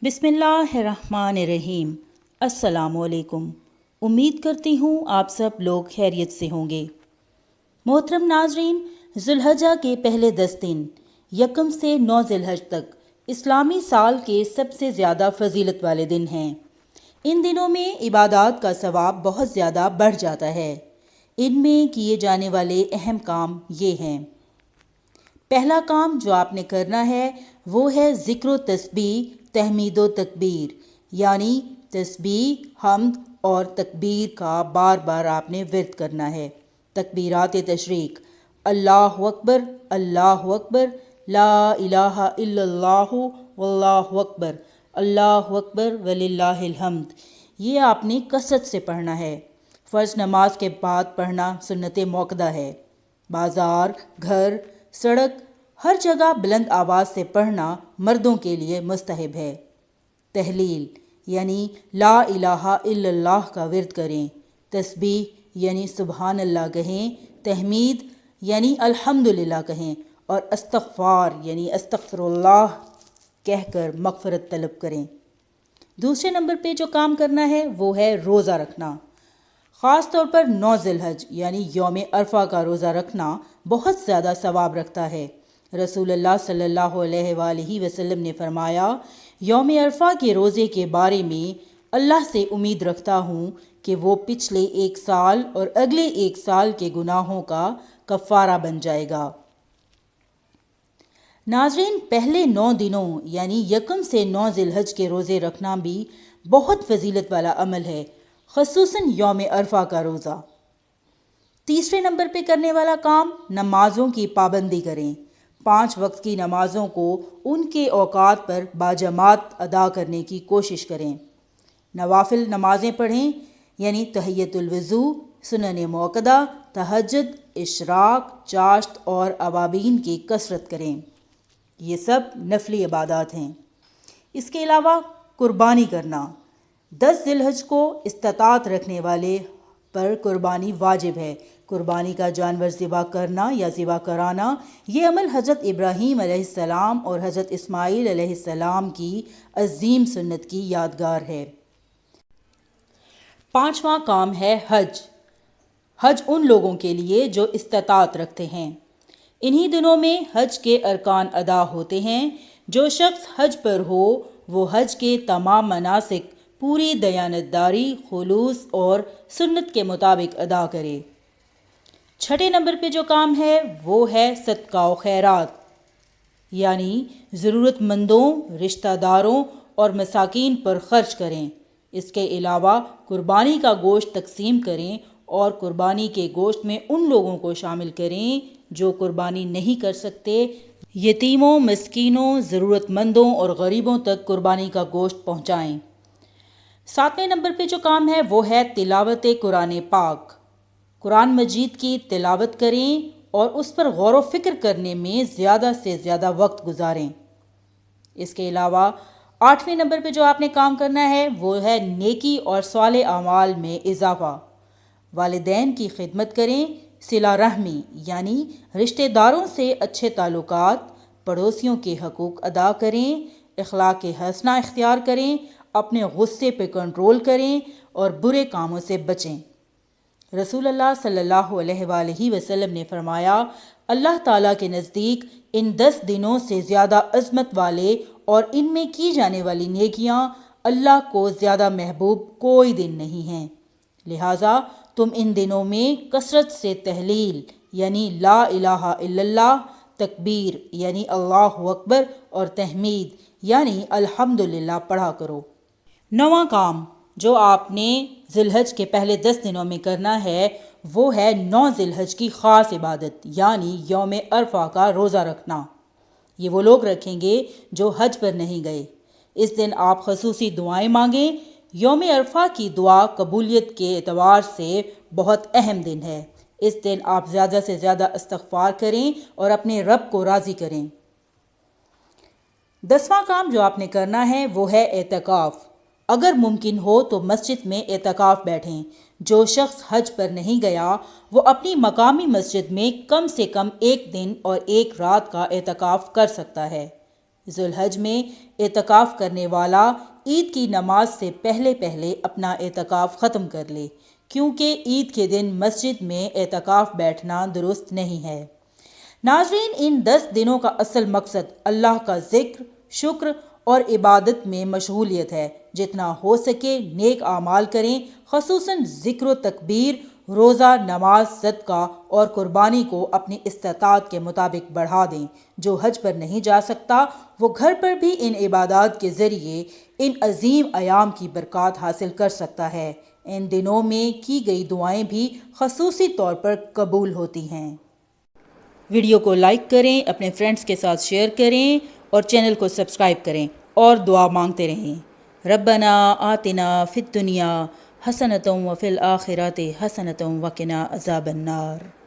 بسم اللہ الرحمن الرحیم۔ السلام علیکم۔ امید کرتی ہوں آپ سب لوگ خیریت سے ہوں گے۔ محترم ناظرین، ذی الحجہ کے پہلے 10 دن یکم سے 9 ذی الحج تک اسلامی سال کے سب سے زیادہ فضیلت والے دن ہیں۔ ان دنوں میں عبادات کا ثواب بہت زیادہ بڑھ جاتا ہے۔ ان میں کیے جانے والے اہم کام یہ ہیں۔ پہلا کام جو آپ نے کرنا ہے وہ ہے ذکر و تسبیح، تحمید و تکبیر، یعنی تسبیح، حمد اور تکبیر کا بار بار آپ نے ورد کرنا ہے۔ تکبیرات تشریق: اللہ اکبر، اللہ اکبر، لا الہ الا اللہ واللہ اکبر، اللہ اکبر وللہ الحمد، یہ آپ نے کثرت سے پڑھنا ہے۔ فرض نماز کے بعد پڑھنا سنت موقدہ ہے۔ بازار، گھر، سڑک، ہر جگہ بلند آواز سے پڑھنا مردوں کے لیے مستحب ہے۔ تحلیل یعنی لا الہ الا اللہ کا ورد کریں، تسبیح یعنی سبحان اللہ کہیں، تحمید یعنی الحمدللہ کہیں، اور استغفار یعنی استغفر اللہ کہہ کر مغفرت طلب کریں۔ دوسرے نمبر پہ جو کام کرنا ہے وہ ہے روزہ رکھنا۔ خاص طور پر 9 ذی الحج یعنی یوم عرفہ کا روزہ رکھنا بہت زیادہ ثواب رکھتا ہے۔ رسول اللہ صلی اللہ علیہ وآلہ وسلم نے فرمایا، یوم عرفہ کے روزے کے بارے میں اللہ سے امید رکھتا ہوں کہ وہ پچھلے 1 سال اور اگلے 1 سال کے گناہوں کا کفارہ بن جائے گا۔ ناظرین، پہلے 9 دنوں یعنی یکم سے 9 ذی الحج کے روزے رکھنا بھی بہت فضیلت والا عمل ہے، خصوصاً یوم عرفہ کا روزہ۔ تیسرے نمبر پہ کرنے والا کام نمازوں کی پابندی کریں۔ 5 وقت کی نمازوں کو ان کے اوقات پر باجماعت ادا کرنے کی کوشش کریں۔ نوافل نمازیں پڑھیں، یعنی تحیۃ الوضو، سنن موقدہ، تہجد، اشراق، چاشت اور اوابین کی کثرت کریں۔ یہ سب نفلی عبادات ہیں۔ اس کے علاوہ قربانی کرنا۔ 10 ذی الحج کو استطاعت رکھنے والے پر قربانی واجب ہے۔ قربانی کا جانور ذبح کرنا یا ذبح کرانا، یہ عمل حضرت ابراہیم علیہ السلام اور حضرت اسماعیل علیہ السلام کی عظیم سنت کی یادگار ہے۔ 5واں کام ہے حج۔ حج ان لوگوں کے لیے جو استطاعت رکھتے ہیں۔ انہی دنوں میں حج کے ارکان ادا ہوتے ہیں۔ جو شخص حج پر ہو وہ حج کے تمام مناسک پوری دیانتداری، خلوص اور سنت کے مطابق ادا کرے۔ 6 نمبر پہ جو کام ہے وہ ہے صدقہ و خیرات، یعنی ضرورت مندوں، رشتہ داروں اور مساکین پر خرچ کریں۔ اس کے علاوہ قربانی کا گوشت تقسیم کریں اور قربانی کے گوشت میں ان لوگوں کو شامل کریں جو قربانی نہیں کر سکتے۔ یتیموں، مسکینوں، ضرورت مندوں اور غریبوں تک قربانی کا گوشت پہنچائیں۔ 7ویں نمبر پہ جو کام ہے وہ ہے تلاوت قرآن پاک۔ قرآن مجید کی تلاوت کریں اور اس پر غور و فکر کرنے میں زیادہ سے زیادہ وقت گزاریں۔ اس کے علاوہ 8ویں نمبر پہ جو آپ نے کام کرنا ہے وہ ہے نیکی اور صالح اعمال میں اضافہ۔ والدین کی خدمت کریں، صلہ رحمی یعنی رشتہ داروں سے اچھے تعلقات، پڑوسیوں کے حقوق ادا کریں، اخلاق حسنہ اختیار کریں، اپنے غصے پہ کنٹرول کریں اور برے کاموں سے بچیں۔ رسول اللہ صلی اللہ علیہ وآلہ وسلم نے فرمایا، اللہ تعالیٰ کے نزدیک ان 10 دنوں سے زیادہ عظمت والے اور ان میں کی جانے والی نیکیاں اللہ کو زیادہ محبوب کوئی دن نہیں ہیں۔ لہٰذا تم ان دنوں میں کثرت سے تحلیل یعنی لا الہ الا اللہ، تکبیر یعنی اللہ اکبر اور تحمید یعنی الحمدللہ پڑھا کرو۔ 9واں کام جو آپ نے ذی الحج کے پہلے 10 دنوں میں کرنا ہے وہ ہے 9 ذی الحج کی خاص عبادت یعنی یوم عرفہ کا روزہ رکھنا۔ یہ وہ لوگ رکھیں گے جو حج پر نہیں گئے۔ اس دن آپ خصوصی دعائیں مانگیں۔ یوم عرفہ کی دعا قبولیت کے اعتبار سے بہت اہم دن ہے۔ اس دن آپ زیادہ سے زیادہ استغفار کریں اور اپنے رب کو راضی کریں۔ 10واں کام جو آپ نے کرنا ہے وہ ہے اعتکاف۔ اگر ممکن ہو تو مسجد میں اعتکاف بیٹھیں۔ جو شخص حج پر نہیں گیا وہ اپنی مقامی مسجد میں کم سے کم 1 دن اور 1 رات کا اعتکاف کر سکتا ہے۔ ذوالحج میں اعتکاف کرنے والا عید کی نماز سے پہلے پہلے اپنا اعتکاف ختم کر لے، کیونکہ عید کے دن مسجد میں اعتکاف بیٹھنا درست نہیں ہے۔ ناظرین، ان 10 دنوں کا اصل مقصد اللہ کا ذکر، شکر اور عبادت میں مشغولیت ہے۔ جتنا ہو سکے نیک اعمال کریں، خصوصاً ذکر و تکبیر، روزہ، نماز، صدقہ اور قربانی کو اپنی استطاعت کے مطابق بڑھا دیں۔ جو حج پر نہیں جا سکتا وہ گھر پر بھی ان عبادات کے ذریعے ان عظیم ایام کی برکات حاصل کر سکتا ہے۔ ان دنوں میں کی گئی دعائیں بھی خصوصی طور پر قبول ہوتی ہیں۔ ویڈیو کو لائک کریں، اپنے فرینڈز کے ساتھ شیئر کریں اور چینل کو سبسکرائب کریں اور دعا مانگتے رہیں۔ ربنا آتنا فی الدنیا حسنۃ وفی الآخرۃ حسنۃ وقنا عذاب النار۔